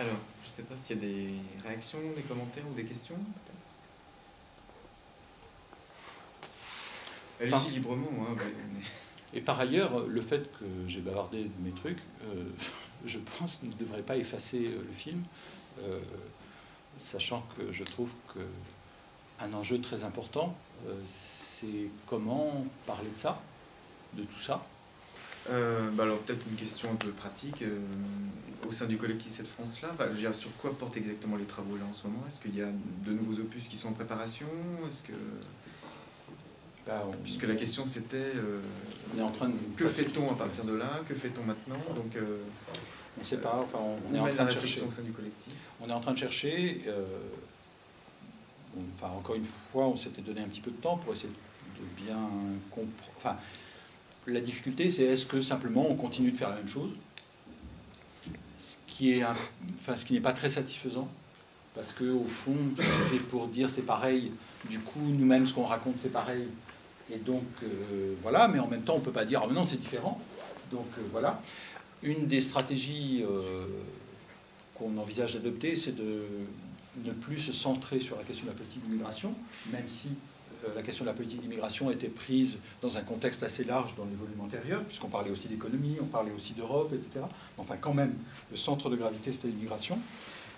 Alors, je ne sais pas s'il y a des réactions, des commentaires ou des questions, peut-être. Allez-y librement. Hein, Et par ailleurs, le fait que j'ai bavardé de mes trucs, je pense, ne devrait pas effacer le film, sachant que je trouve qu'un enjeu très important, c'est comment parler de ça, de tout ça. Alors peut-être une question un peu pratique. Au sein du collectif Cette France-là, enfin, je veux dire, sur quoi portent exactement les travaux là en ce moment? Est-ce qu'il y a de nouveaux opus qui sont en préparation? Est-ce que... Puisque la question c'était on est en train de... que fait-on à partir de là? Que fait-on maintenant? Donc, on ne sait pas, enfin, on est en train de chercher. Au sein du collectif. On est en train de chercher. Enfin, encore une fois, on s'était donné un petit peu de temps pour essayer de bien comprendre. Enfin, la difficulté, c'est est-ce que simplement on continue de faire la même chose, ce qui n'est pas très satisfaisant, parce qu'au fond, c'est pour dire c'est pareil, du coup, nous-mêmes, ce qu'on raconte, c'est pareil, et donc, voilà, mais en même temps, on ne peut pas dire, oh, non, c'est différent, donc voilà. Une des stratégies qu'on envisage d'adopter, c'est de ne plus se centrer sur la question de la politique d'immigration, même si la question de la politique d'immigration a été prise dans un contexte assez large dans les volumes antérieurs, puisqu'on parlait aussi d'économie, on parlait aussi d'Europe, etc. Enfin, quand même, le centre de gravité, c'était l'immigration.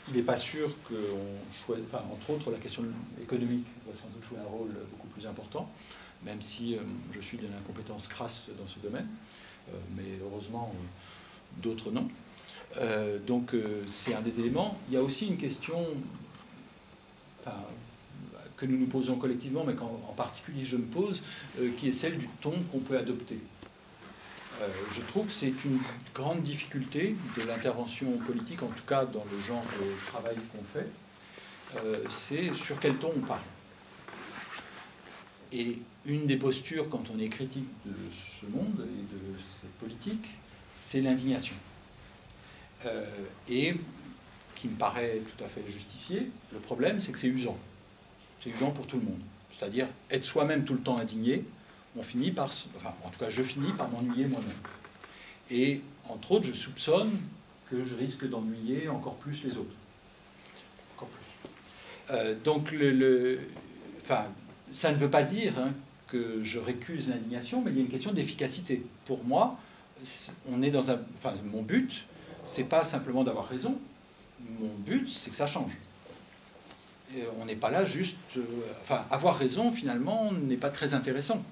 Il n'est pas sûr qu'on choisit... Enfin, entre autres, la question économique va sans doute jouer un rôle beaucoup plus important, même si je suis d'une incompétence crasse dans ce domaine, mais heureusement, d'autres non. Donc, c'est un des éléments. Il y a aussi une question... Enfin, que nous nous posons collectivement, mais qu'en particulier je me pose, qui est celle du ton qu'on peut adopter. Je trouve que c'est une grande difficulté de l'intervention politique, en tout cas dans le genre de travail qu'on fait, c'est sur quel ton on parle. Et une des postures, quand on est critique de ce monde et de cette politique, c'est l'indignation. Et qui me paraît tout à fait justifiée. Le problème, c'est que c'est usant. C'est usant pour tout le monde. C'est-à-dire, être soi-même tout le temps indigné, on finit par... Enfin, en tout cas, je finis par m'ennuyer moi-même. Et, entre autres, je soupçonne que je risque d'ennuyer encore plus les autres. Encore plus. Donc, enfin, ça ne veut pas dire que je récuse l'indignation, mais il y a une question d'efficacité. Pour moi, on est dans un... Enfin, mon but, c'est pas simplement d'avoir raison. Mon but, c'est que ça change. Et on n'est pas là juste... enfin, avoir raison, finalement, n'est pas très intéressant.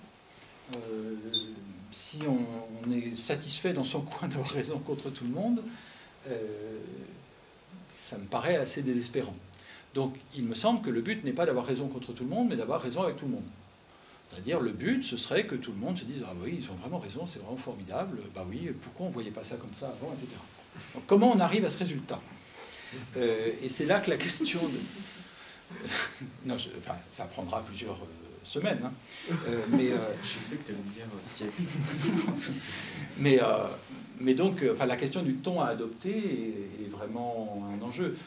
Si on est satisfait dans son coin d'avoir raison contre tout le monde, ça me paraît assez désespérant. Donc, il me semble que le but n'est pas d'avoir raison contre tout le monde, mais d'avoir raison avec tout le monde. C'est-à-dire, le but, ce serait que tout le monde se dise « Ah oui, ils ont vraiment raison, c'est vraiment formidable. Bah oui, pourquoi on ne voyait pas ça comme ça avant, etc. » Donc, comment on arrive à ce résultat? Et c'est là que la question de... non, enfin, ça prendra plusieurs semaines. Mais j'ai cru que tu allais me dire siècle. mais donc, enfin, la question du ton à adopter est vraiment un enjeu.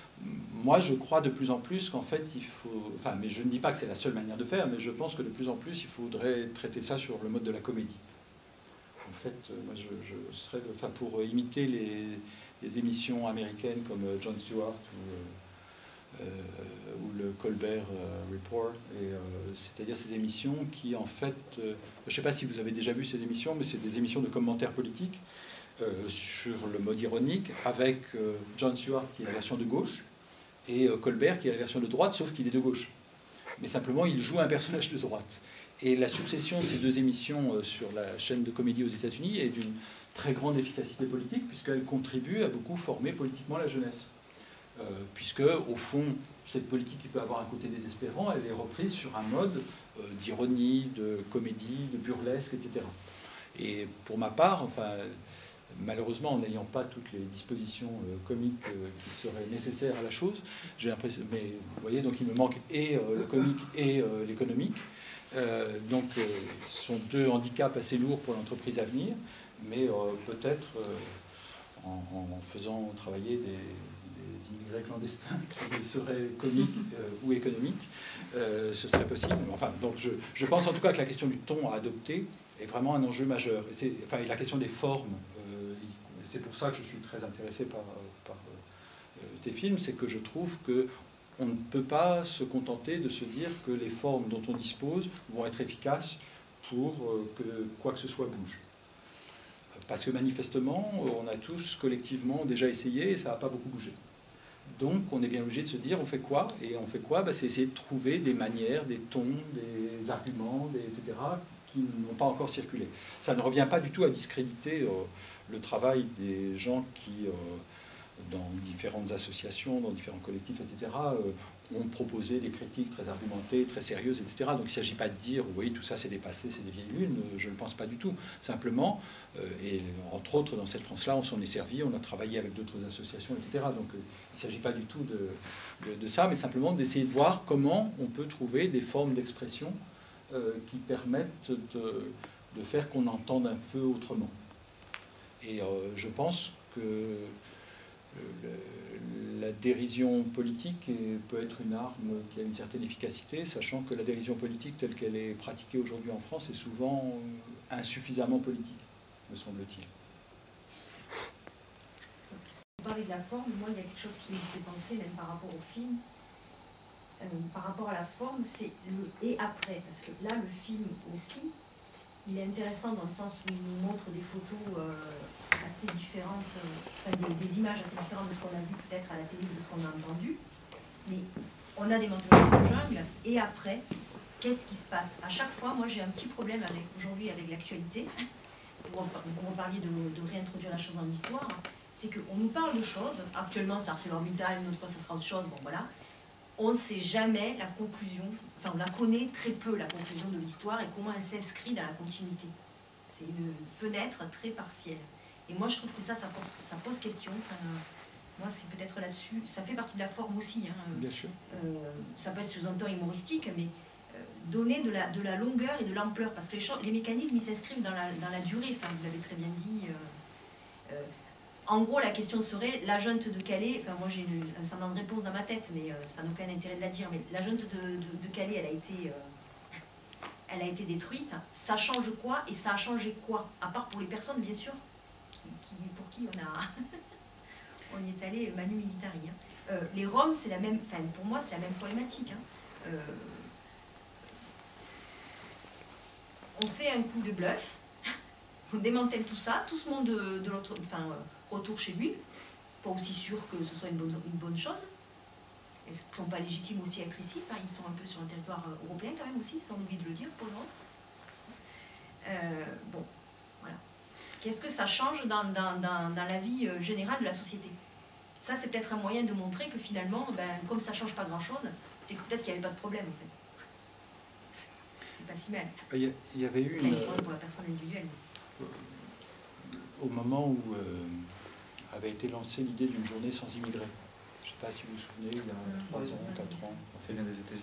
Moi, je crois de plus en plus qu'en fait, il faut... Enfin, mais je ne dis pas que c'est la seule manière de faire, mais je pense que de plus en plus, il faudrait traiter ça sur le mode de la comédie. En fait, moi, je serais... Enfin, pour imiter les émissions américaines comme Jon Stewart ou le Colbert Report, c'est-à-dire ces émissions qui, en fait... je ne sais pas si vous avez déjà vu ces émissions, mais c'est des émissions de commentaires politiques sur le mode ironique, avec Jon Stewart qui est la version de gauche, et Colbert qui est la version de droite, sauf qu'il est de gauche. Mais simplement, il joue un personnage de droite. Et la succession de ces deux émissions sur la chaîne de comédie aux États-Unis est d'une très grande efficacité politique, puisqu'elle contribue à beaucoup former politiquement la jeunesse. Puisque, au fond, cette politique qui peut avoir un côté désespérant, elle est reprise sur un mode d'ironie, de comédie, de burlesque, etc. Et pour ma part, enfin, malheureusement, en n'ayant pas toutes les dispositions comiques qui seraient nécessaires à la chose, j'ai l'impression... Mais vous voyez, donc il me manque et le comique et l'économique. Donc, ce sont deux handicaps assez lourds pour l'entreprise à venir, mais peut-être en faisant travailler des immigrés clandestins qui seraient comiques ou économiques, ce serait possible. Enfin, donc je pense en tout cas que la question du ton à adopter est vraiment un enjeu majeur. Et la question des formes, c'est pour ça que je suis très intéressé par tes films, c'est que je trouve que on ne peut pas se contenter de se dire que les formes dont on dispose vont être efficaces pour que quoi que ce soit bouge. Parce que manifestement, on a tous collectivement déjà essayé et ça n'a pas beaucoup bougé. Donc on est bien obligé de se dire, on fait quoi? Et on fait quoi? Ben, c'est essayer de trouver des manières, des tons, des arguments, etc., qui n'ont pas encore circulé. Ça ne revient pas du tout à discréditer le travail des gens qui, dans différentes associations, dans différents collectifs, etc., ont proposé des critiques très argumentées, très sérieuses, etc. Donc il ne s'agit pas de dire, oui, tout ça c'est dépassé, c'est des vieilles lunes, je ne pense pas du tout. Simplement, et entre autres dans cette France-là, on s'en est servi, on a travaillé avec d'autres associations, etc. Donc il ne s'agit pas du tout de ça, mais simplement d'essayer de voir comment on peut trouver des formes d'expression qui permettent de faire qu'on entende un peu autrement. Et je pense que la dérision politique peut être une arme qui a une certaine efficacité, sachant que la dérision politique telle qu'elle est pratiquée aujourd'hui en France est souvent insuffisamment politique, me semble-t-il. Vous parlez de la forme, moi il y a quelque chose qui me fait penser, même par rapport au film, par rapport à la forme, c'est le et après, parce que là le film aussi, il est intéressant dans le sens où il nous montre des photos assez différentes, enfin des images assez différentes de ce qu'on a vu peut-être à la télé, de ce qu'on a entendu. Mais on a des manteaux de jungle, et après, qu'est-ce qui se passe? À chaque fois, moi j'ai un petit problème aujourd'hui avec l'actualité. Vous parliez de réintroduire la chose dans l'histoire. C'est qu'on nous parle de choses, actuellement c'est ArcelorMittal, une autre fois ça sera autre chose, bon voilà. On ne sait jamais la conclusion, enfin on la connaît très peu, la conclusion de l'histoire et comment elle s'inscrit dans la continuité. C'est une fenêtre très partielle. Et moi je trouve que ça pose question. Enfin, moi c'est peut-être là-dessus, ça fait partie de la forme aussi. Hein. Bien sûr. Ça peut être sous un ton humoristique, mais donner de la longueur et de l'ampleur, parce que les mécanismes ils s'inscrivent dans la durée, enfin, vous l'avez très bien dit. En gros, la question serait, la junte de Calais, enfin moi j'ai un semblant de réponse dans ma tête, mais ça n'a aucun intérêt de la dire, mais la junte de Calais, elle a été détruite. Ça change quoi et ça a changé quoi? À part pour les personnes, bien sûr, pour qui on y est allé manu militari. Hein. Les Roms, c'est la même, enfin pour moi, c'est la même problématique. Hein. On fait un coup de bluff, on démantèle tout ça, tout ce monde de l'autre, enfin, retour chez lui, pas aussi sûr que ce soit une bonne chose. Est-ce qu'ils ne sont pas légitimes aussi à être ici? Enfin, ils sont un peu sur un territoire européen quand même aussi, sans oublier de le dire pour l'Europe. Bon, voilà. Qu'est-ce que ça change dans la vie générale de la société? Ça, c'est peut-être un moyen de montrer que finalement, comme ça ne change pas grand-chose, c'est que peut-être qu'il n'y avait pas de problème en fait. C'est pas si mal. Il y avait eu une... pour la personne individuelle. Au moment où avait été lancée l'idée d'une journée sans immigrés. Je ne sais pas si vous vous souvenez, il y a 3 ans, 4 ans. Ça vient des États-Unis.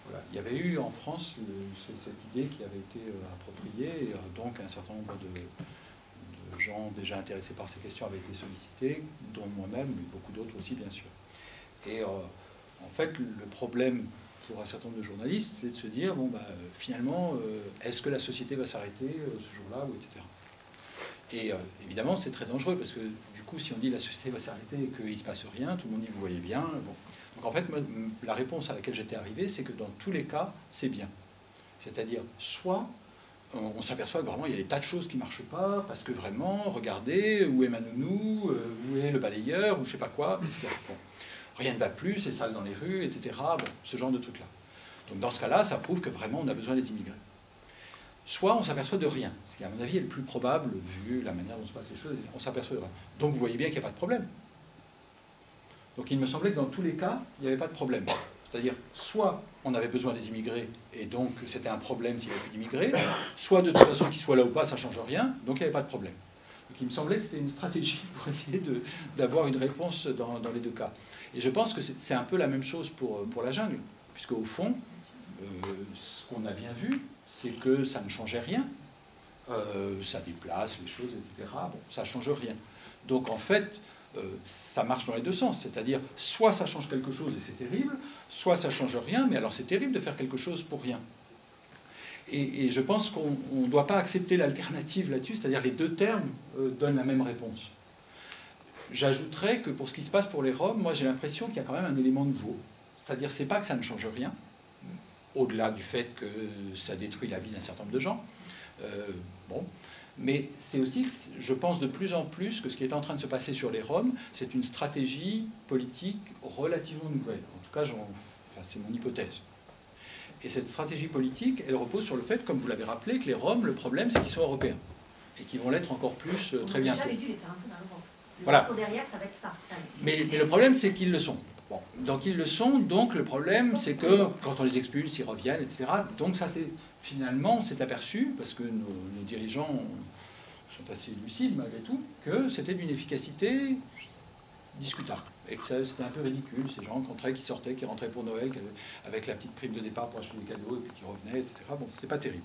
Voilà. Il y avait eu en France cette idée qui avait été appropriée, et donc un certain nombre de gens déjà intéressés par ces questions avaient été sollicités, dont moi-même, mais beaucoup d'autres aussi, bien sûr. Et en fait, le problème pour un certain nombre de journalistes, c'est de se dire, bon, finalement, est-ce que la société va s'arrêter ce jour-là, ou etc. Et évidemment, c'est très dangereux, parce que du coup, si on dit la société va s'arrêter et qu'il ne se passe rien, tout le monde dit, vous voyez bien. Bon. Donc en fait, la réponse à laquelle j'étais arrivé, c'est que dans tous les cas, c'est bien. C'est-à-dire, soit on s'aperçoit que vraiment il y a des tas de choses qui ne marchent pas, parce que vraiment, regardez, où est ma nounou, où est le balayeur, ou je ne sais pas quoi, etc. Bon. Rien ne va plus, c'est sale dans les rues, etc. Bon, ce genre de trucs-là. Donc dans ce cas-là, ça prouve que vraiment on a besoin des immigrés. Soit on s'aperçoit de rien, ce qui à mon avis est le plus probable, vu la manière dont se passent les choses, on s'aperçoit de rien. Donc vous voyez bien qu'il n'y a pas de problème. Donc il me semblait que dans tous les cas, il n'y avait pas de problème. C'est-à-dire, soit on avait besoin des immigrés, et donc c'était un problème s'il n'y avait plus d'immigrés, soit de toute façon qu'ils soient là ou pas, ça ne change rien, donc il n'y avait pas de problème. Donc il me semblait que c'était une stratégie pour essayer d'avoir une réponse dans les deux cas. Et je pense que c'est un peu la même chose pour la jungle, puisque au fond, ce qu'on a bien vu, c'est que ça ne changeait rien. Ça déplace les choses, etc. Bon, ça ne change rien. Donc en fait, ça marche dans les deux sens. C'est-à-dire, soit ça change quelque chose et c'est terrible, soit ça ne change rien, mais alors c'est terrible de faire quelque chose pour rien. Et je pense qu'on ne doit pas accepter l'alternative là-dessus, c'est-à-dire les deux termes donnent la même réponse. J'ajouterais que pour ce qui se passe pour les Roms, moi j'ai l'impression qu'il y a quand même un élément nouveau. C'est-à-dire, c'est pas que ça ne change rien, au-delà du fait que ça détruit la vie d'un certain nombre de gens. Bon. Mais c'est aussi, je pense de plus en plus que ce qui est en train de se passer sur les Roms, c'est une stratégie politique relativement nouvelle. En tout cas, c'est mon hypothèse. Et cette stratégie politique, elle repose sur le fait, comme vous l'avez rappelé, que les Roms, le problème, c'est qu'ils sont européens. Et qu'ils vont l'être encore plus très bientôt. Déjà, dû les faire entrer dans l'Europe. Voilà. Derrière, ça va être ça. Mais le problème, c'est qu'ils le sont. Bon. Donc ils le sont, donc le problème, c'est que quand on les expulse, ils reviennent, etc. Donc ça, finalement, on s'est aperçu, parce que nos dirigeants sont assez lucides malgré tout, que c'était d'une efficacité discutable. Et que c'était un peu ridicule, ces gens qui sortaient, qui rentraient pour Noël, avec la petite prime de départ pour acheter des cadeaux, et puis qui revenaient, etc. Bon, c'était pas terrible.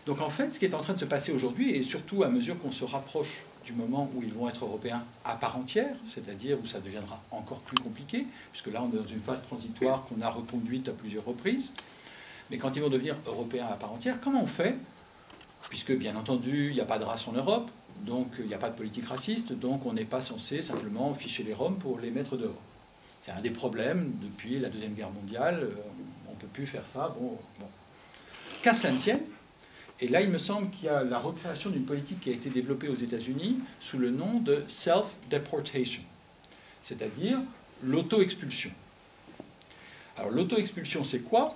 Donc en fait, ce qui est en train de se passer aujourd'hui, et surtout à mesure qu'on se rapproche du moment où ils vont être européens à part entière, c'est-à-dire où ça deviendra encore plus compliqué, puisque là on est dans une phase transitoire qu'on a reconduite à plusieurs reprises, mais quand ils vont devenir européens à part entière, comment on fait? Puisque bien entendu, il n'y a pas de race en Europe, donc il n'y a pas de politique raciste, donc on n'est pas censé simplement ficher les Roms pour les mettre dehors. C'est un des problèmes depuis la Deuxième Guerre mondiale, on ne peut plus faire ça. Bon. Qu'à cela ne tienne, et là il me semble qu'il y a la recréation d'une politique qui a été développée aux États-Unis sous le nom de self-deportation, c'est-à-dire l'auto-expulsion. Alors l'auto-expulsion, c'est quoi?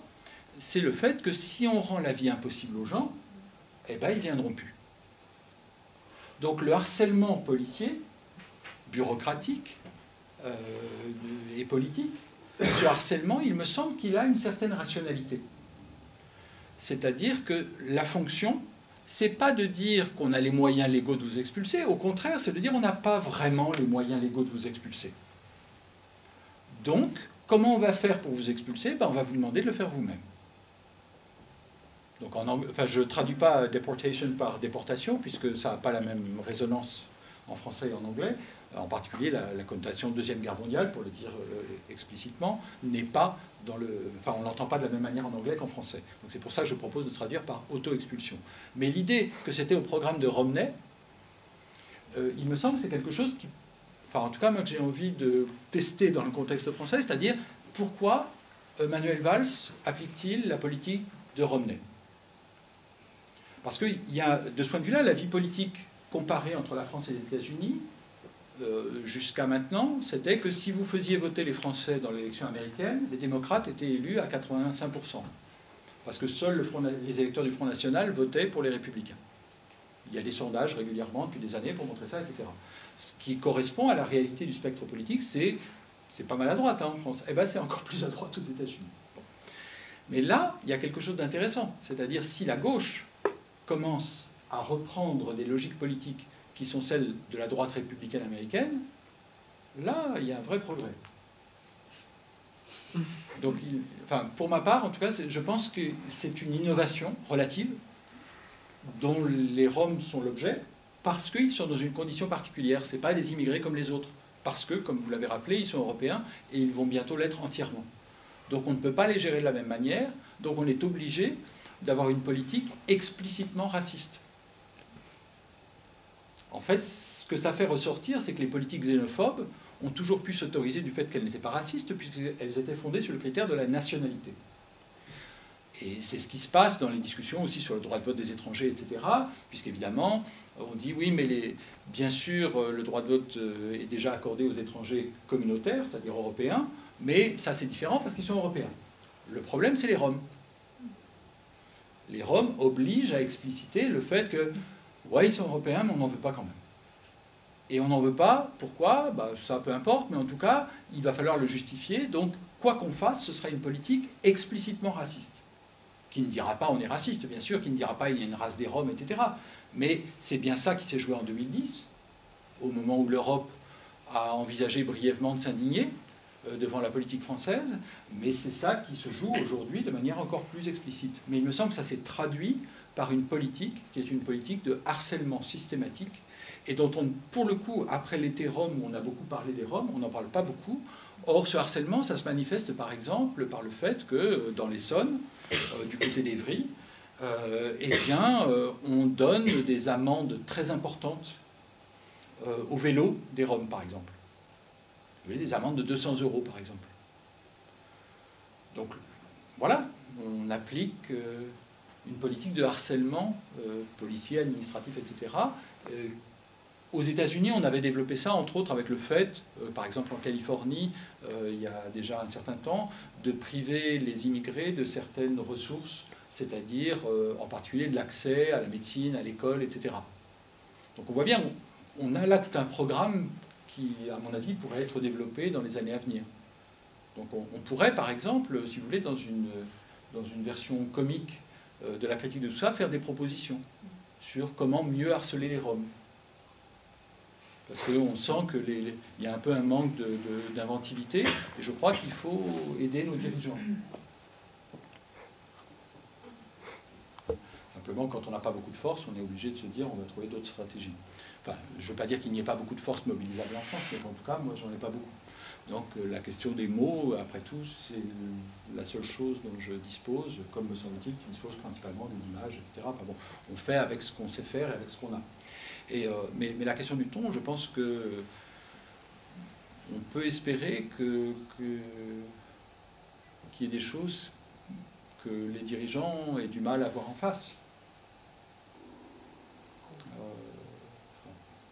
C'est le fait que si on rend la vie impossible aux gens, eh ben, ils ne viendront plus. Donc le harcèlement policier, bureaucratique et politique, ce harcèlement, il me semble qu'il a une certaine rationalité. C'est-à-dire que la fonction, c'est pas de dire qu'on a les moyens légaux de vous expulser, au contraire, c'est de dire qu'on n'a pas vraiment les moyens légaux de vous expulser. Donc, comment on va faire pour vous expulser? Ben, on va vous demander de le faire vous-même. Donc je ne traduis pas deportation par déportation, puisque ça n'a pas la même résonance en français et en anglais. En particulier, la connotation Deuxième Guerre mondiale, pour le dire explicitement, n'est pas dans le... Enfin, on ne l'entend pas de la même manière en anglais qu'en français. Donc c'est pour ça que je propose de traduire par auto-expulsion. Mais l'idée que c'était au programme de Romney, il me semble que c'est quelque chose qui... Enfin, en tout cas, moi, que j'ai envie de tester dans le contexte français, c'est-à-dire pourquoi Manuel Valls applique-t-il la politique de Romney? Parce que y a, de ce point de vue-là, la vie politique comparée entre la France et les États-Unis, jusqu'à maintenant, c'était que si vous faisiez voter les Français dans l'élection américaine, les démocrates étaient élus à 85%. Parce que seuls les électeurs du Front National votaient pour les républicains. Il y a des sondages régulièrement depuis des années pour montrer ça, etc. Ce qui correspond à la réalité du spectre politique, c'est pas mal à droite en France. Eh bien, c'est encore plus à droite aux États-Unis. Bon. Mais là, il y a quelque chose d'intéressant. C'est-à-dire, si la gauche commence à reprendre des logiques politiques qui sont celles de la droite républicaine américaine, là, il y a un vrai progrès. Donc, enfin, pour ma part, en tout cas, je pense que c'est une innovation relative dont les Roms sont l'objet, parce qu'ils sont dans une condition particulière. Ce n'est pas des immigrés comme les autres, parce que, comme vous l'avez rappelé, ils sont européens et ils vont bientôt l'être entièrement. Donc on ne peut pas les gérer de la même manière, donc on est obligé d'avoir une politique explicitement raciste. En fait, ce que ça fait ressortir, c'est que les politiques xénophobes ont toujours pu s'autoriser du fait qu'elles n'étaient pas racistes, puisqu'elles étaient fondées sur le critère de la nationalité. Et c'est ce qui se passe dans les discussions aussi sur le droit de vote des étrangers, etc. Puisqu'évidemment, on dit oui, mais bien sûr, le droit de vote est déjà accordé aux étrangers communautaires, c'est-à-dire européens, mais ça c'est différent parce qu'ils sont européens. Le problème, c'est les Roms. Les Roms obligent à expliciter le fait que, ouais, ils sont européens, mais on n'en veut pas quand même. Et on n'en veut pas, pourquoi? Ça peu importe, mais en tout cas, il va falloir le justifier. Donc, quoi qu'on fasse, ce sera une politique explicitement raciste. Qui ne dira pas on est raciste, bien sûr, qui ne dira pas il y a une race des Roms, etc. Mais c'est bien ça qui s'est joué en 2010, au moment où l'Europe a envisagé brièvement de s'indigner devant la politique française, mais c'est ça qui se joue aujourd'hui de manière encore plus explicite. Mais il me semble que ça s'est traduit par une politique qui est une politique de harcèlement systématique et dont on, pour le coup, après l'été Rome, où on a beaucoup parlé des Roms, on n'en parle pas beaucoup. Or, ce harcèlement, ça se manifeste par exemple par le fait que dans l'Essonne, du côté d'Évry, on donne des amendes très importantes au vélo des Roms, par exemple. Vous voyez, des amendes de 200 € par exemple. Donc voilà, on applique une politique de harcèlement policier, administratif, etc. Aux États-Unis, on avait développé ça, entre autres, avec le fait, par exemple en Californie, il y a déjà un certain temps, de priver les immigrés de certaines ressources, c'est-à-dire en particulier de l'accès à la médecine, à l'école, etc. Donc on voit bien, on a là tout un programme qui, à mon avis, pourrait être développé dans les années à venir. Donc on pourrait, par exemple, si vous voulez, dans une version comique de la critique de tout ça, faire des propositions sur comment mieux harceler les Roms. Parce qu'on sent qu'il y a un peu un manque d'inventivité, et je crois qu'il faut aider nos dirigeants. Simplement, quand on n'a pas beaucoup de force, on est obligé de se dire on va trouver d'autres stratégies. Enfin, je ne veux pas dire qu'il n'y ait pas beaucoup de force mobilisable en France, mais en tout cas, moi, j'en ai pas beaucoup. Donc, la question des mots, après tout, c'est la seule chose dont je dispose, comme me semble-t-il, qui dispose principalement des images, etc. Enfin bon, on fait avec ce qu'on sait faire et avec ce qu'on a. Mais la question du ton, je pense que on peut espérer qu'il y ait des choses que les dirigeants aient du mal à voir en face.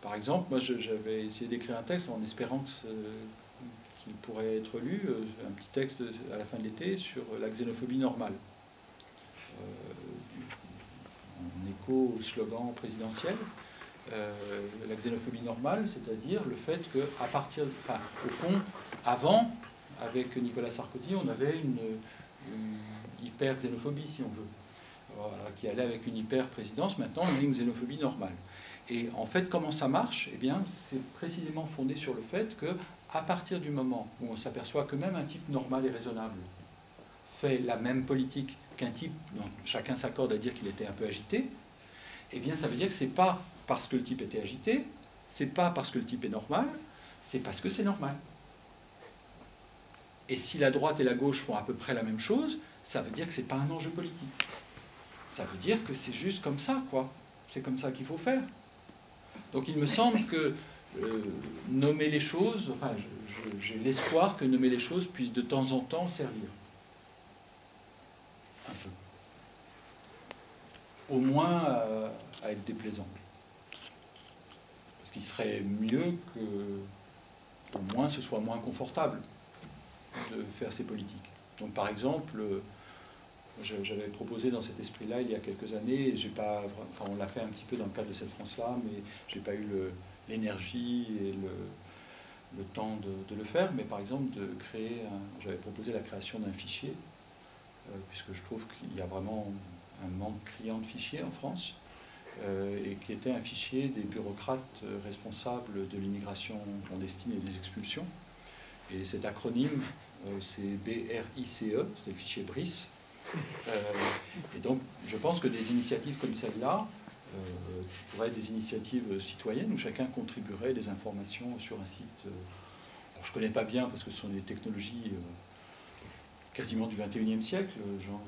Par exemple, moi j'avais essayé d'écrire un texte en espérant qu'il pourrait être lu, un petit texte à la fin de l'été sur la xénophobie normale, en écho au slogan présidentiel. La xénophobie normale, c'est-à-dire le fait qu'à partir, au fond, avant, avec Nicolas Sarkozy, on avait une hyper-xénophobie, si on veut, qui allait avec une hyper-présidence. Maintenant, on a une xénophobie normale. Et en fait, comment ça marche? Eh bien, c'est précisément fondé sur le fait qu'à partir du moment où on s'aperçoit que même un type normal et raisonnable fait la même politique qu'un type dont chacun s'accorde à dire qu'il était un peu agité, eh bien, ça veut dire que c'est pas parce que le type était agité, c'est pas parce que le type est normal, c'est parce que c'est normal. Et si la droite et la gauche font à peu près la même chose, ça veut dire que c'est pas un enjeu politique. Ça veut dire que c'est juste comme ça, quoi. C'est comme ça qu'il faut faire. Donc il me semble que nommer les choses, enfin, j'ai l'espoir que nommer les choses puisse de temps en temps servir. Un peu. Au moins à être déplaisant. Parce qu'il serait mieux que, au moins, ce soit moins confortable de faire ces politiques. Donc, par exemple, j'avais proposé dans cet esprit-là il y a quelques années, j'ai pas, enfin, on l'a fait un petit peu dans le cadre de cette France-là, mais j'ai pas eu l'énergie et le temps de le faire. Mais par exemple, j'avais proposé la création d'un fichier, puisque je trouve qu'il y a vraiment un manque criant de fichiers en France, et qui était un fichier des bureaucrates responsables de l'immigration clandestine et des expulsions. Et cet acronyme, c'est BRICE, c'est le fichier BRICE. Et donc, je pense que des initiatives comme celle-là pourraient être des initiatives citoyennes où chacun contribuerait des informations sur un site. Alors, je ne connais pas bien parce que ce sont des technologies quasiment du 21e siècle, genre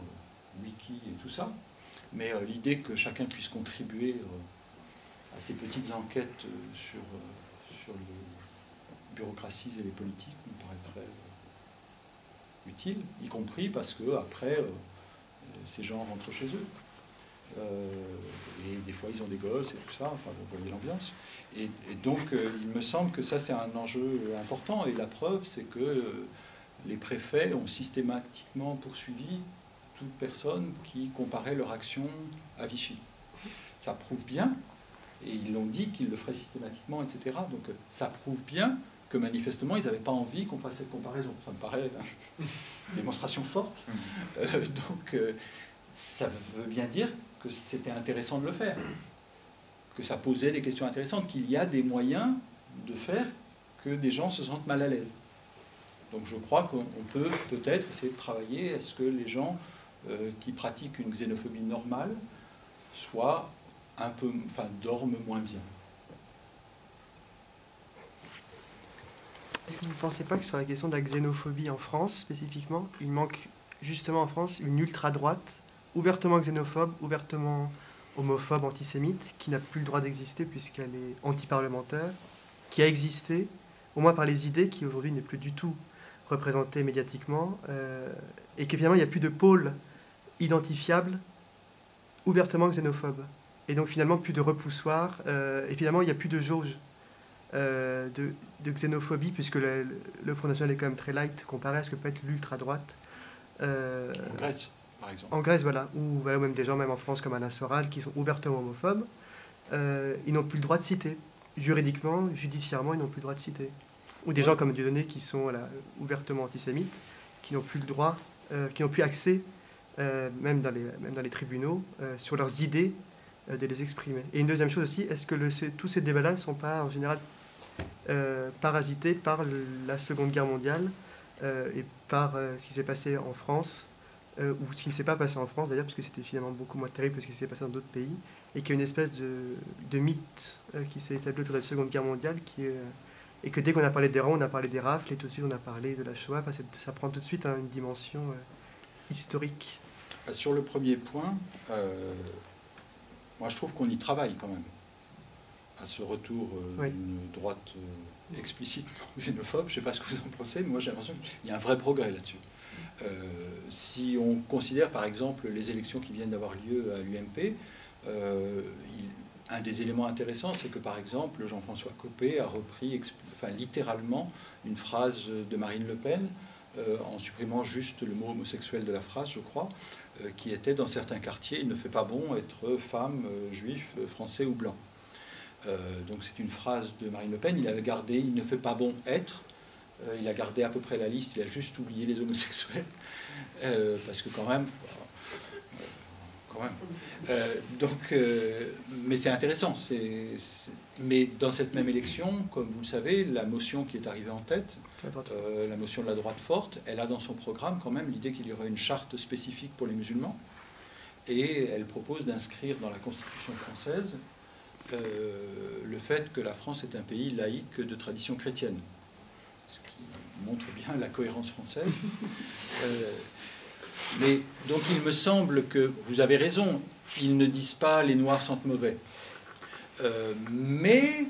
wiki et tout ça. Mais l'idée que chacun puisse contribuer à ces petites enquêtes sur les bureaucraties et les politiques me paraîtrait utile, y compris parce que après ces gens rentrent chez eux. Et des fois ils ont des gosses et tout ça, enfin vous voyez l'ambiance. Et donc il me semble que ça c'est un enjeu important, et la preuve c'est que les préfets ont systématiquement poursuivi toute personne qui comparait leur action à Vichy. Ça prouve bien, et ils l'ont dit qu'ils le feraient systématiquement, etc. Donc ça prouve bien que manifestement ils n'avaient pas envie qu'on fasse cette comparaison. Ça me paraît une démonstration forte. Donc ça veut bien dire que c'était intéressant de le faire, que ça posait des questions intéressantes, qu'il y a des moyens de faire que des gens se sentent mal à l'aise. Donc je crois qu'on peut peut-être essayer de travailler à ce que les gens qui pratiquent une xénophobie normale soient un peu, enfin, dorment moins bien. Est-ce que vous ne pensez pas que sur la question de la xénophobie en France spécifiquement, il manque justement en France une ultra-droite ouvertement xénophobe, ouvertement homophobe, antisémite, qui n'a plus le droit d'exister puisqu'elle est anti-parlementaire, qui a existé, au moins par les idées, qui aujourd'hui n'est plus du tout représentée médiatiquement, et que finalement il n'y a plus de pôle identifiable ouvertement xénophobe. Et donc finalement plus de repoussoir, et finalement il n'y a plus de jauge de xénophobie, puisque le Front National est quand même très light comparé à ce que peut être l'ultra-droite. En Grèce, par exemple. En Grèce, voilà, ou voilà, même des gens, même en France, comme Alain Soral, qui sont ouvertement homophobes, ils n'ont plus le droit de citer. Juridiquement, judiciairement, ils n'ont plus le droit de citer. Ou des gens comme Dieudonné, qui sont voilà, ouvertement antisémites, qui n'ont plus le droit, qui n'ont plus accès, même dans les tribunaux, sur leurs idées, de les exprimer. Et une deuxième chose aussi, est-ce que tous ces débats-là ne sont pas, en général, parasités par la Seconde Guerre mondiale et par ce qui s'est passé en France, ou ce qui ne s'est pas passé en France d'ailleurs, parce que c'était finalement beaucoup moins terrible que ce qui s'est passé dans d'autres pays, et qu'il y a une espèce de mythe qui s'est établi autour de la Seconde Guerre mondiale, et que dès qu'on a parlé des rangs, on a parlé des rafles, et tout de suite on a parlé de la Shoah. Enfin, ça prend tout de suite une dimension historique. Sur le premier point, moi je trouve qu'on y travaille quand même, à ce retour d'une droite explicitement xénophobe. Je ne sais pas ce que vous en pensez, mais moi j'ai l'impression qu'il y a un vrai progrès là-dessus. Si on considère par exemple les élections qui viennent d'avoir lieu à l'UMP, un des éléments intéressants, c'est que par exemple Jean-François Copé a repris littéralement une phrase de Marine Le Pen, en supprimant juste le mot homosexuel de la phrase, je crois, qui était dans certains quartiers, il ne fait pas bon être femme, juif, français ou blanc. Donc c'est une phrase de Marine Le Pen, il avait gardé, il ne fait pas bon être, il a gardé à peu près la liste, il a juste oublié les homosexuels, parce que quand même... mais c'est intéressant. Mais dans cette même élection, comme vous le savez, la motion qui est arrivée en tête, la motion de la droite forte, elle a dans son programme quand même l'idée qu'il y aurait une charte spécifique pour les musulmans, et elle propose d'inscrire dans la Constitution française le fait que la France est un pays laïque de tradition chrétienne, ce qui montre bien la cohérence française. Mais donc il me semble que vous avez raison, ils ne disent pas les noirs sentent mauvais. Mais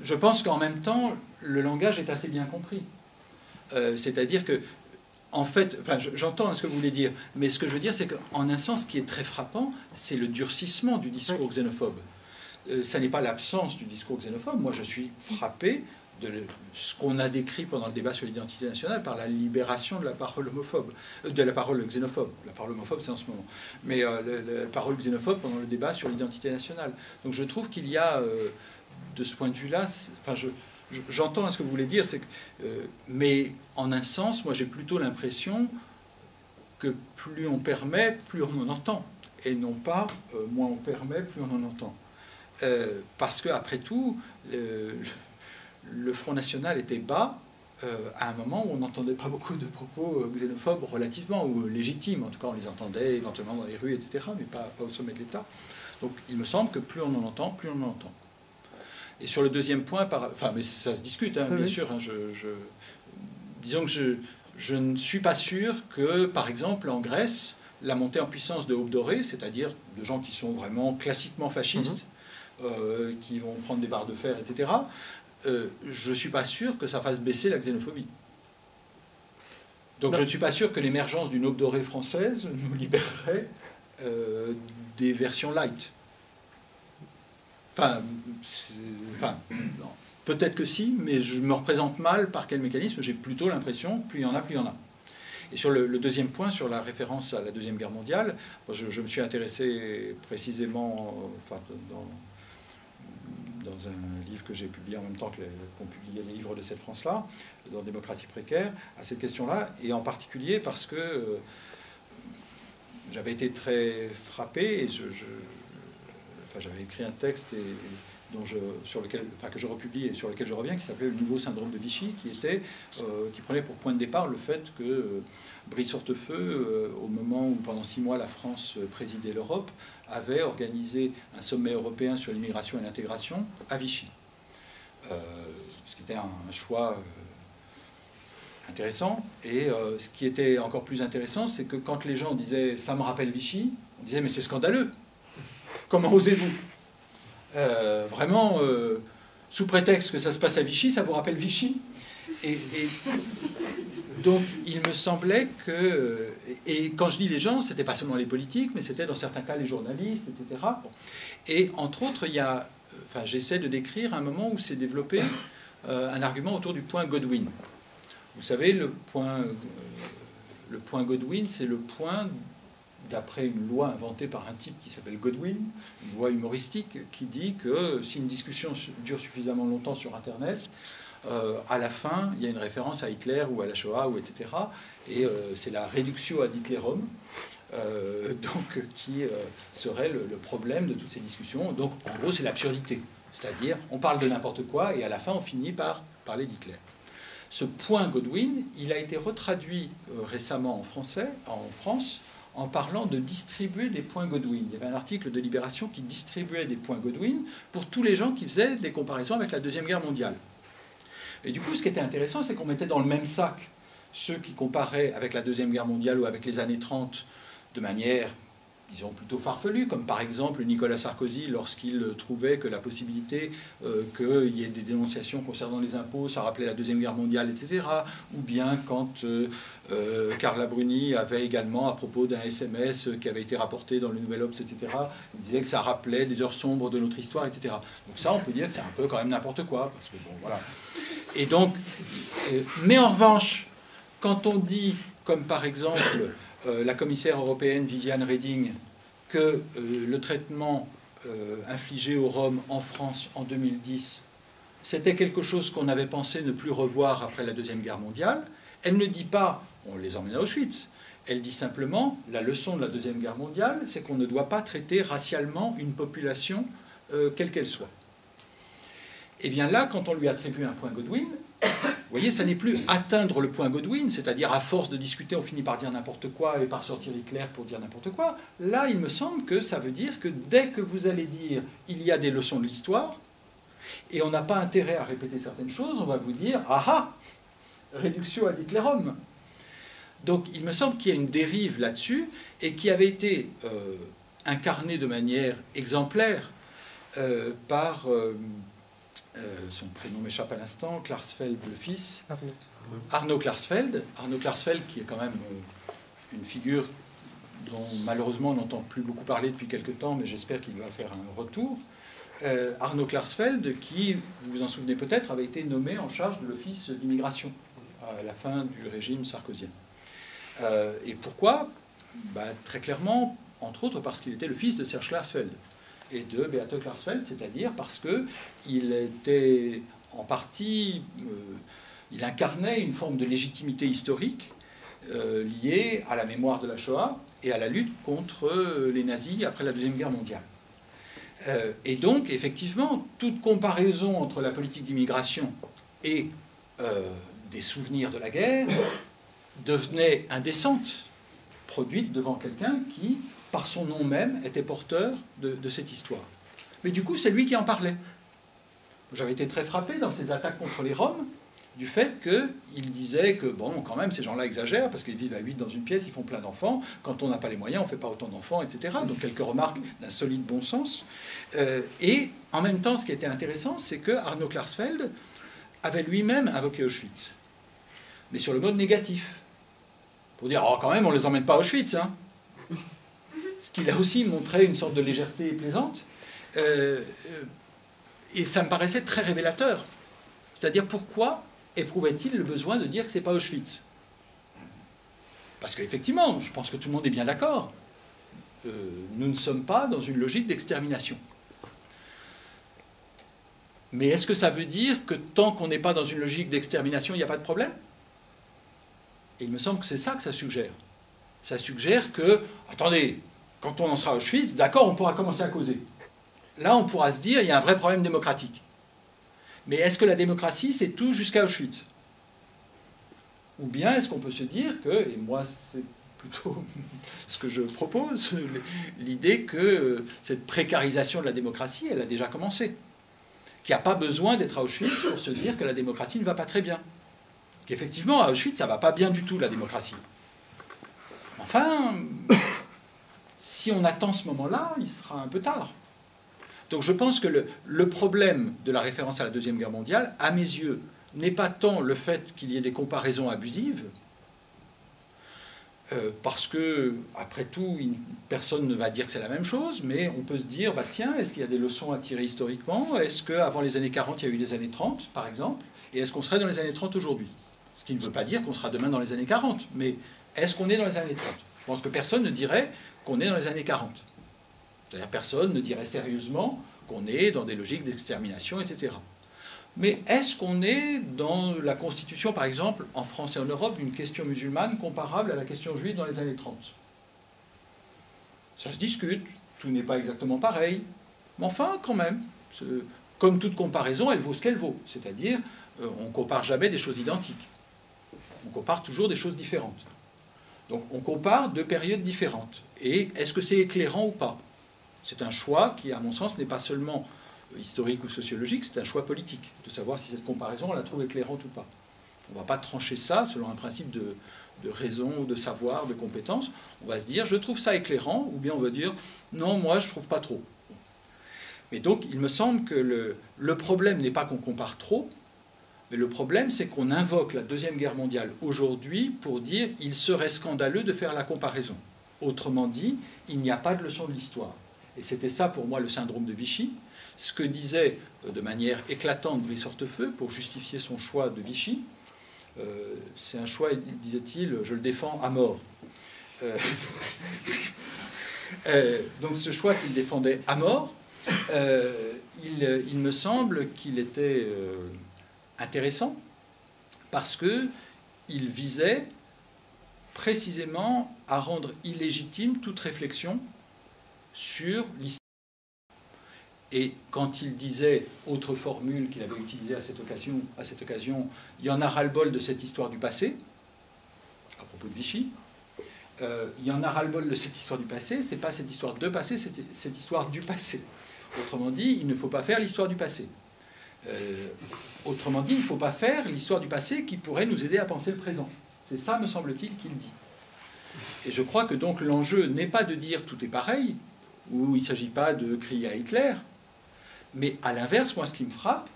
je pense qu'en même temps, le langage est assez bien compris. C'est-à-dire que, en fait, j'entends ce que vous voulez dire, mais ce que je veux dire, c'est qu'en un sens, ce qui est très frappant, c'est le durcissement du discours xénophobe. Ça n'est pas l'absence du discours xénophobe. Moi, je suis frappé de ce qu'on a décrit pendant le débat sur l'identité nationale par la libération de la parole homophobe, de la parole xénophobe. La parole homophobe, c'est en ce moment. Mais la parole xénophobe pendant le débat sur l'identité nationale. Donc je trouve qu'il y a, de ce point de vue-là, j'entends ce que vous voulez dire, mais en un sens, moi j'ai plutôt l'impression que plus on permet, plus on en entend. Et non pas, moins on permet, plus on en entend. Parce qu'après tout, le Front National était bas à un moment où on n'entendait pas beaucoup de propos xénophobes relativement, ou légitimes. En tout cas, on les entendait éventuellement dans les rues, etc., mais pas au sommet de l'État. Donc il me semble que plus on en entend, plus on en entend. Et sur le deuxième point, mais ça se discute, hein, bien sûr. Hein, disons que je ne suis pas sûr que, par exemple, en Grèce, la montée en puissance de Aube Dorée, c'est-à-dire de gens qui sont vraiment classiquement fascistes, qui vont prendre des barres de fer, etc., je ne suis pas sûr que ça fasse baisser la xénophobie. Donc je ne suis pas sûr que l'émergence d'une Aube Dorée française nous libérerait des versions light. Peut-être que si, mais je me représente mal par quel mécanisme. J'ai plutôt l'impression, plus il y en a, plus il y en a. Et sur le deuxième point, sur la référence à la Deuxième Guerre mondiale, je me suis intéressé précisément dans un livre que j'ai publié en même temps qu'on publiait les livres de cette France-là, dans Démocratie précaire, à cette question-là, et en particulier parce que j'avais été très frappé, et j'avais écrit un texte que je republie et sur lequel je reviens, qui s'appelait Le nouveau syndrome de Vichy, qui prenait pour point de départ le fait que Brice Hortefeux, au moment où pendant 6 mois la France présidait l'Europe, avait organisé un sommet européen sur l'immigration et l'intégration à Vichy. Ce qui était un choix intéressant. Et ce qui était encore plus intéressant, c'est que quand les gens disaient « ça me rappelle Vichy », on disait « mais c'est scandaleux, comment osez-vous » Vraiment, sous prétexte que ça se passe à Vichy, ça vous rappelle Vichy. Et donc, il me semblait que... Et quand je dis les gens, c'était pas seulement les politiques, mais c'était dans certains cas les journalistes, etc. Bon. Et entre autres, il y a... Enfin, j'essaie de décrire un moment où s'est développé un argument autour du point Godwin. Vous savez, le point Godwin, c'est le point, d'après une loi inventée par un type qui s'appelle Godwin, une loi humoristique, qui dit que si une discussion dure suffisamment longtemps sur Internet, à la fin, il y a une référence à Hitler ou à la Shoah, ou etc. Et c'est la reductio ad Hitlerum, donc, qui serait le problème de toutes ces discussions. Donc, en gros, c'est l'absurdité. C'est-à-dire, on parle de n'importe quoi, et à la fin, on finit par parler d'Hitler. Ce point Godwin, il a été retraduit récemment en français, en France, en parlant de distribuer des points Godwin. Il y avait un article de Libération qui distribuait des points Godwin pour tous les gens qui faisaient des comparaisons avec la Deuxième Guerre mondiale. Et du coup, ce qui était intéressant, c'est qu'on mettait dans le même sac ceux qui comparaient avec la Deuxième Guerre mondiale ou avec les années 30 de manière, disons, plutôt farfelue, comme par exemple Nicolas Sarkozy, lorsqu'il trouvait que la possibilité qu'il y ait des dénonciations concernant les impôts, ça rappelait la Deuxième Guerre mondiale, etc. Ou bien quand Carla Bruni avait également, à propos d'un SMS qui avait été rapporté dans le Nouvel Obs, etc., il disait que ça rappelait des heures sombres de notre histoire, etc. Donc ça, on peut dire que c'est un peu quand même n'importe quoi, parce que bon, voilà. Et donc, mais en revanche, quand on dit, comme par exemple la commissaire européenne Viviane Reding, que le traitement infligé aux Roms en France en 2010, c'était quelque chose qu'on avait pensé ne plus revoir après la Deuxième Guerre mondiale, elle ne dit pas « on les emmène à Auschwitz ». Elle dit simplement « la leçon de la Deuxième Guerre mondiale, c'est qu'on ne doit pas traiter racialement une population quelle qu'elle soit ». Et bien là, quand on lui attribue un point Godwin, vous voyez, ça n'est plus atteindre le point Godwin, c'est-à-dire à force de discuter, on finit par dire n'importe quoi et par sortir Hitler pour dire n'importe quoi. Là, il me semble que ça veut dire que dès que vous allez dire il y a des leçons de l'histoire, et on n'a pas intérêt à répéter certaines choses, on va vous dire ah ah, reductio ad Hitlerum. Donc il me semble qu'il y a une dérive là-dessus et qui avait été incarnée de manière exemplaire par... son prénom m'échappe à l'instant, Klarsfeld le fils, Arnaud Klarsfeld. Arnaud Klarsfeld qui est quand même une figure dont malheureusement on n'entend plus beaucoup parler depuis quelque temps, mais j'espère qu'il va faire un retour. Arnaud Klarsfeld qui, vous vous en souvenez peut-être, avait été nommé en charge de l'office d'immigration à la fin du régime sarkozien. Et pourquoi ? Très clairement, entre autres parce qu'il était le fils de Serge Klarsfeld et de Beate Klarsfeld, c'est-à-dire parce qu'il était en partie, il incarnait une forme de légitimité historique liée à la mémoire de la Shoah et à la lutte contre les nazis après la Deuxième Guerre mondiale. Et donc, effectivement, toute comparaison entre la politique d'immigration et des souvenirs de la guerre devenait indécente, produite devant quelqu'un qui, par son nom même, était porteur de cette histoire. Mais du coup, c'est lui qui en parlait. J'avais été très frappé dans ses attaques contre les Roms, du fait qu'il disait que, bon, quand même, ces gens-là exagèrent, parce qu'ils vivent à 8 dans une pièce, ils font plein d'enfants, quand on n'a pas les moyens, on ne fait pas autant d'enfants, etc. Donc quelques remarques d'un solide bon sens. Et en même temps, ce qui était intéressant, c'est que Arnaud Klarsfeld avait lui-même invoqué Auschwitz, mais sur le mode négatif. Pour dire, oh, quand même, on ne les emmène pas à Auschwitz, hein. Ce qui a aussi montré une sorte de légèreté plaisante. Et ça me paraissait très révélateur. C'est-à-dire, pourquoi éprouvait-il le besoin de dire que ce n'est pas Auschwitz ? Parce qu'effectivement, je pense que tout le monde est bien d'accord. Nous ne sommes pas dans une logique d'extermination. Mais est-ce que ça veut dire que tant qu'on n'est pas dans une logique d'extermination, il n'y a pas de problème ? Et il me semble que c'est ça que ça suggère. Ça suggère que, attendez, quand on en sera à Auschwitz, d'accord, on pourra commencer à causer. Là, on pourra se dire, il y a un vrai problème démocratique. Mais est-ce que la démocratie, c'est tout jusqu'à Auschwitz ? Ou bien est-ce qu'on peut se dire que, et moi c'est plutôt ce que je propose, l'idée que cette précarisation de la démocratie, elle a déjà commencé. Qu'il n'y a pas besoin d'être à Auschwitz pour se dire que la démocratie ne va pas très bien. Qu'effectivement, à Auschwitz, ça ne va pas bien du tout, la démocratie. Enfin, si on attend ce moment-là, il sera un peu tard. Donc je pense que le problème de la référence à la Deuxième Guerre mondiale, à mes yeux, n'est pas tant le fait qu'il y ait des comparaisons abusives, parce que, après tout, personne ne va dire que c'est la même chose, mais on peut se dire, bah tiens, est-ce qu'il y a des leçons à tirer historiquement? Est-ce qu'avant les années 40, il y a eu les années 30, par exemple? Et est-ce qu'on serait dans les années 30 aujourd'hui? Ce qui ne veut pas dire qu'on sera demain dans les années 40, mais est-ce qu'on est dans les années 30? Je pense que personne ne dirait qu'on est dans les années 40. C'est-à-dire personne ne dirait sérieusement qu'on est dans des logiques d'extermination, etc. Mais est-ce qu'on est dans la constitution, par exemple, en France et en Europe, d'une question musulmane comparable à la question juive dans les années 30? Ça se discute, tout n'est pas exactement pareil, mais enfin, quand même, comme toute comparaison, elle vaut ce qu'elle vaut. C'est-à-dire, on ne compare jamais des choses identiques. On compare toujours des choses différentes. Donc on compare deux périodes différentes. Et est-ce que c'est éclairant ou pas? C'est un choix qui, à mon sens, n'est pas seulement historique ou sociologique, c'est un choix politique, de savoir si cette comparaison, on la trouve éclairante ou pas. On ne va pas trancher ça selon un principe de raison, de savoir, de compétence. On va se dire, je trouve ça éclairant, ou bien on va dire, non, moi, je ne trouve pas trop. Mais donc, il me semble que le problème n'est pas qu'on compare trop, mais le problème, c'est qu'on invoque la Deuxième Guerre mondiale aujourd'hui pour dire il serait scandaleux de faire la comparaison. Autrement dit, il n'y a pas de leçon de l'histoire. Et c'était ça, pour moi, le syndrome de Vichy. Ce que disait de manière éclatante Brice Hortefeux pour justifier son choix de Vichy. C'est un choix, disait-il, je le défends à mort. Donc ce choix qu'il défendait à mort, il me semble qu'il était intéressant parce qu'il visait précisément à rendre illégitime toute réflexion sur l'histoire. Et quand il disait, autre formule qu'il avait utilisée à cette occasion, il y en a ras-le-bol de cette histoire du passé, à propos de Vichy, il y en a ras-le-bol de cette histoire du passé, c'est pas cette histoire de passé, c'est cette histoire du passé. Autrement dit, il ne faut pas faire l'histoire du passé. Autrement dit, il ne faut pas faire l'histoire du passé qui pourrait nous aider à penser le présent. C'est ça, me semble-t-il, qu'il dit. Et je crois que donc l'enjeu n'est pas de dire tout est pareil, ou il ne s'agit pas de crier à Hitler, mais à l'inverse, moi, ce qui me frappe,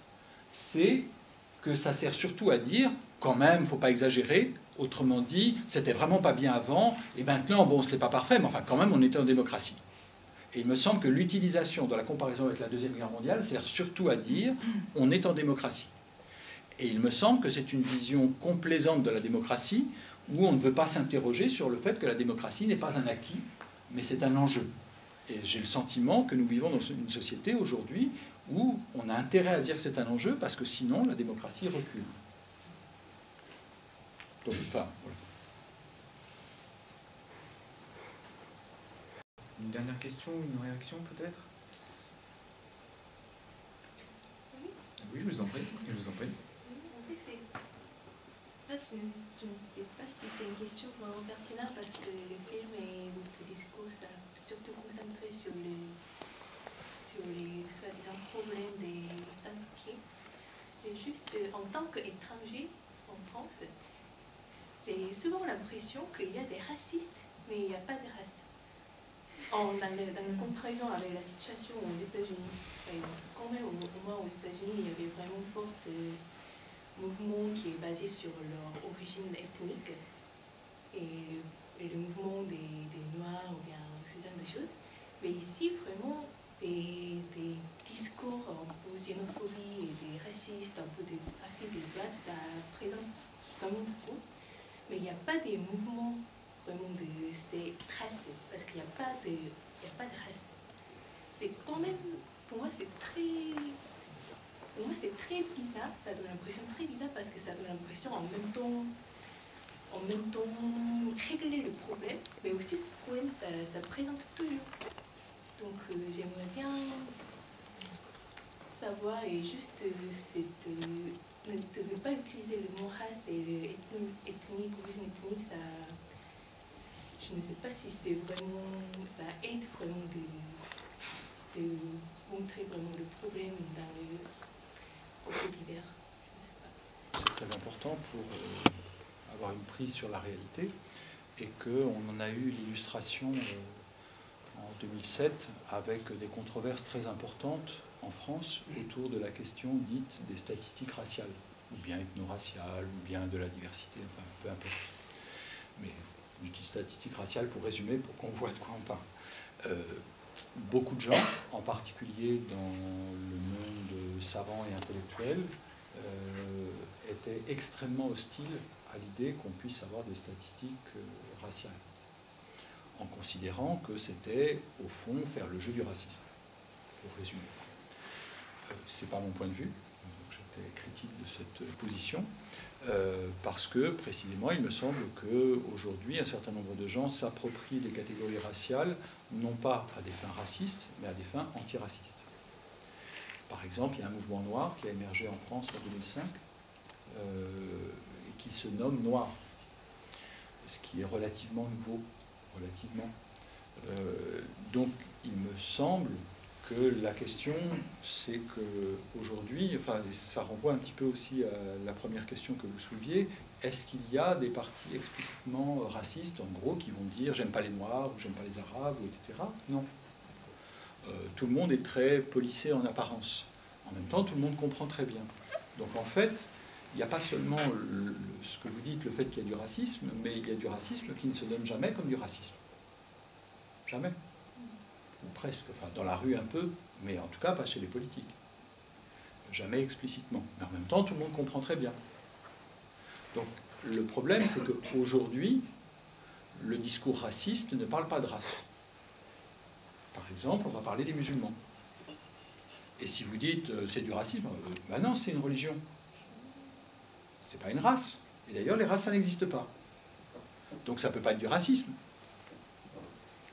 c'est que ça sert surtout à dire, quand même, il ne faut pas exagérer. Autrement dit, c'était vraiment pas bien avant, et maintenant, bon, c'est pas parfait, mais enfin, quand même, on était en démocratie. Et il me semble que l'utilisation de la comparaison avec la Deuxième Guerre mondiale sert surtout à dire, on est en démocratie. Et il me semble que c'est une vision complaisante de la démocratie, où on ne veut pas s'interroger sur le fait que la démocratie n'est pas un acquis, mais c'est un enjeu. Et j'ai le sentiment que nous vivons dans une société aujourd'hui où on a intérêt à dire que c'est un enjeu parce que sinon la démocratie recule. Donc, enfin, voilà. Une dernière question, une réaction peut-être? Oui, je vous en prie. Je vous en prie. Je ne sais pas si c'est une question vraiment pertinente parce que le film et votre discours sont surtout concentrés sur les soi-disant problèmes des impliqués. Mais juste en tant qu'étranger en France, j'ai souvent l'impression qu'il y a des racistes, mais il n'y a pas de race. Dans la comparaison avec la situation aux États-Unis, quand même au moins aux États-Unis, il y avait vraiment fort mouvement qui est basé sur leur origine ethnique et le mouvement des Noirs ou bien ce genre de choses. Mais ici, vraiment, des discours un peu xénophobie et des racistes, un peu des partis de droite, ça présente vraiment beaucoup. Mais il n'y a pas des mouvements vraiment de ces races, parce qu'il n'y a pas de race. C'est quand même, pour moi, c'est très bizarre, ça donne l'impression très bizarre parce que ça donne l'impression en même temps régler le problème, mais aussi ce problème ça présente toujours. Donc j'aimerais bien savoir et juste ne pas utiliser le mot race et le ethnique, origine ethnique, ça, je ne sais pas si c'est vraiment, ça aide vraiment de montrer vraiment le problème dans le divers. C'est très important pour avoir une prise sur la réalité et qu'on en a eu l'illustration en 2007, avec des controverses très importantes en France autour de la question dite des statistiques raciales, ou bien ethno-raciales, ou bien de la diversité, enfin peu importe. Mais je dis statistiques raciales pour résumer, pour qu'on voit de quoi on parle. Beaucoup de gens, en particulier dans le monde savant et intellectuel, étaient extrêmement hostiles à l'idée qu'on puisse avoir des statistiques raciales, en considérant que c'était, au fond, faire le jeu du racisme, pour résumer. Ce n'est pas mon point de vue, j'étais critique de cette position, parce que, précisément, il me semble qu'aujourd'hui, un certain nombre de gens s'approprient des catégories raciales, non pas à des fins racistes, mais à des fins antiracistes. Par exemple, il y a un mouvement noir qui a émergé en France en 2005, et qui se nomme Noir, ce qui est relativement nouveau, relativement. Donc, il me semble que la question, c'est qu'aujourd'hui, enfin, ça renvoie un petit peu aussi à la première question que vous souleviez, est-ce qu'il y a des partis explicitement racistes, en gros, qui vont dire « j'aime pas les Noirs » ou « j'aime pas les Arabes » ou etc. Non. Tout le monde est très policé en apparence. En même temps, tout le monde comprend très bien. Donc en fait, il n'y a pas seulement ce que vous dites, le fait qu'il y a du racisme, mais il y a du racisme qui ne se donne jamais comme du racisme. Jamais. Ou presque. Enfin, dans la rue un peu, mais en tout cas pas chez les politiques. Jamais explicitement. Mais en même temps, tout le monde comprend très bien. Donc le problème, c'est qu'aujourd'hui, le discours raciste ne parle pas de race. Par exemple, on va parler des musulmans. Et si vous dites c'est du racisme, ben non, c'est une religion. C'est pas une race. Et d'ailleurs, les races, ça n'existe pas. Donc ça ne peut pas être du racisme.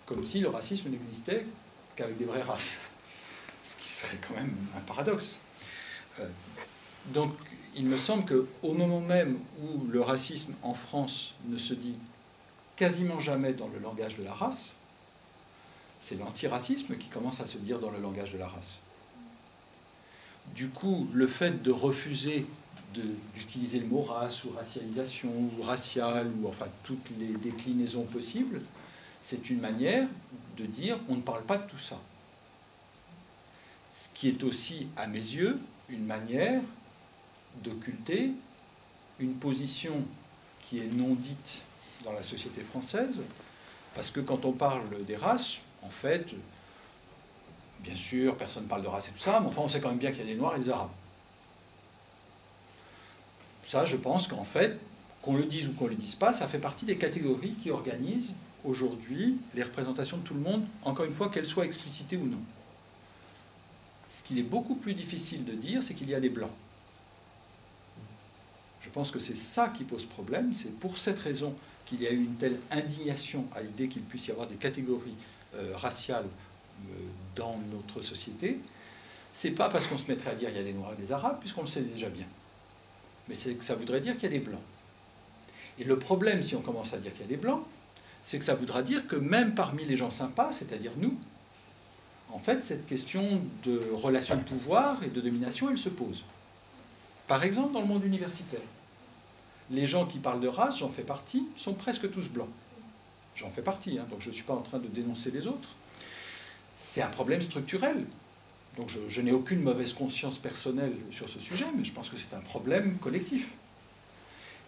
Comme si le racisme n'existait qu'avec des vraies races. Ce qui serait quand même un paradoxe. Donc, il me semble qu'au moment même où le racisme en France ne se dit quasiment jamais dans le langage de la race, c'est l'antiracisme qui commence à se dire dans le langage de la race. Du coup, le fait de refuser d'utiliser le mot race ou racialisation ou racial ou enfin toutes les déclinaisons possibles, c'est une manière de dire on ne parle pas de tout ça. Ce qui est aussi, à mes yeux, une manière d'occulter une position qui est non dite dans la société française, parce que quand on parle des races, en fait, bien sûr, personne ne parle de race et tout ça, mais enfin, on sait quand même bien qu'il y a des Noirs et des Arabes. Ça, je pense qu'en fait, qu'on le dise ou qu'on ne le dise pas, ça fait partie des catégories qui organisent aujourd'hui les représentations de tout le monde, encore une fois, qu'elles soient explicitées ou non. Ce qu'il est beaucoup plus difficile de dire, c'est qu'il y a des Blancs. Je pense que c'est ça qui pose problème, c'est pour cette raison qu'il y a eu une telle indignation à l'idée qu'il puisse y avoir des catégories raciales dans notre société. C'est pas parce qu'on se mettrait à dire il y a des Noirs et des Arabes, puisqu'on le sait déjà bien. Mais c'est que ça voudrait dire qu'il y a des Blancs. Et le problème, si on commence à dire qu'il y a des Blancs, c'est que ça voudra dire que même parmi les gens sympas, c'est-à-dire nous, en fait, cette question de relation de pouvoir et de domination, elle se pose. Par exemple, dans le monde universitaire, les gens qui parlent de race, j'en fais partie, sont presque tous blancs. J'en fais partie, hein, donc je ne suis pas en train de dénoncer les autres. C'est un problème structurel. Donc je n'ai aucune mauvaise conscience personnelle sur ce sujet, mais je pense que c'est un problème collectif.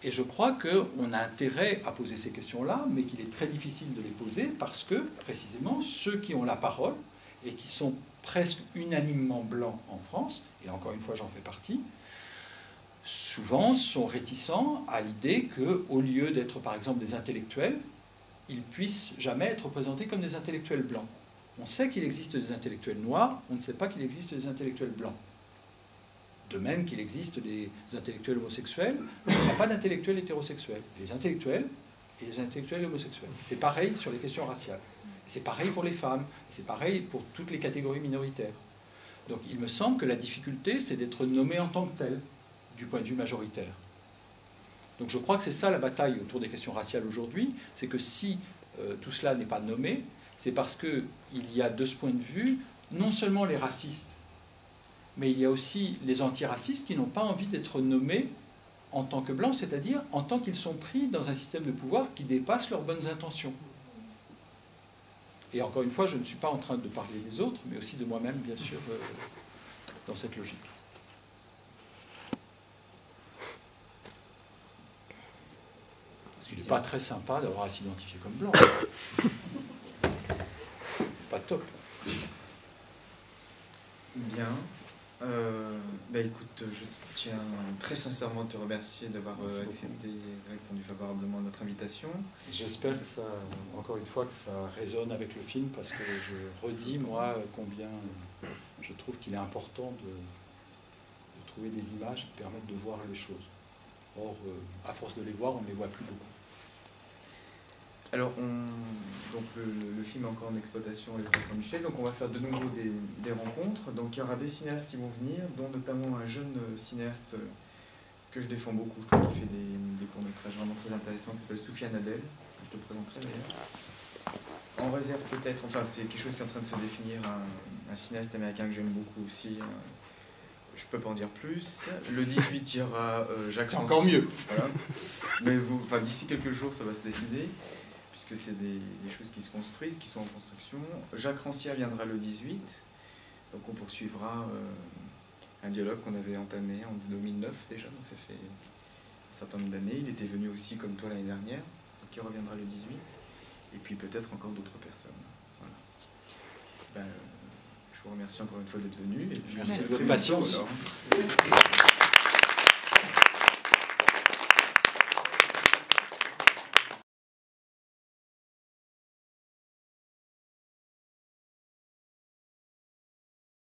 Et je crois qu'on a intérêt à poser ces questions-là, mais qu'il est très difficile de les poser parce que, précisément, ceux qui ont la parole et qui sont presque unanimement blancs en France, et encore une fois j'en fais partie, souvent sont réticents à l'idée qu'au lieu d'être par exemple des intellectuels, ils puissent jamais être représentés comme des intellectuels blancs. On sait qu'il existe des intellectuels noirs, on ne sait pas qu'il existe des intellectuels blancs. De même qu'il existe des intellectuels homosexuels, il n'y a pas d'intellectuels hétérosexuels. Les intellectuels et les intellectuels homosexuels. C'est pareil sur les questions raciales. C'est pareil pour les femmes, c'est pareil pour toutes les catégories minoritaires. Donc il me semble que la difficulté, c'est d'être nommé en tant que tel, du point de vue majoritaire. Donc je crois que c'est ça la bataille autour des questions raciales aujourd'hui, c'est que si tout cela n'est pas nommé, c'est parce qu'il y a de ce point de vue, non seulement les racistes, mais il y a aussi les antiracistes qui n'ont pas envie d'être nommés en tant que blancs, c'est-à-dire en tant qu'ils sont pris dans un système de pouvoir qui dépasse leurs bonnes intentions. Et encore une fois, je ne suis pas en train de parler des autres, mais aussi de moi-même, bien sûr, dans cette logique. Parce qu'il n'est pas très sympa d'avoir à s'identifier comme blanc. Pas top. Bien. Écoute, je tiens très sincèrement à te remercier d'avoir accepté et répondu favorablement à notre invitation. J'espère que ça, encore une fois, que ça résonne avec le film, parce que je redis, moi, combien je trouve qu'il est important de trouver des images qui permettent de voir les choses. Or, à force de les voir, on ne les voit plus beaucoup. Alors, donc le film est encore en exploitation à l'Espace Saint-Michel, donc on va faire de nouveau des rencontres. Donc il y aura des cinéastes qui vont venir, dont notamment un jeune cinéaste que je défends beaucoup, je trouve qu'il fait des courts-métrages vraiment très intéressants, qui s'appelle Soufiane Adel, que je te présenterai d'ailleurs. En réserve peut-être, enfin c'est quelque chose qui est en train de se définir, un cinéaste américain que j'aime beaucoup aussi. Je peux pas en dire plus. Le 18, il y aura Jacques Rancière. C'est encore mieux. Voilà. Mais d'ici quelques jours, ça va se décider, puisque c'est des choses qui se construisent, qui sont en construction. Jacques Rancière viendra le 18, donc on poursuivra un dialogue qu'on avait entamé en 2009 déjà, donc ça fait un certain nombre d'années. Il était venu aussi comme toi l'année dernière, donc il reviendra le 18, et puis peut-être encore d'autres personnes. Voilà. Je vous remercie encore une fois d'être venu. Et puis Merci de à votre très bientôt, patience. alors.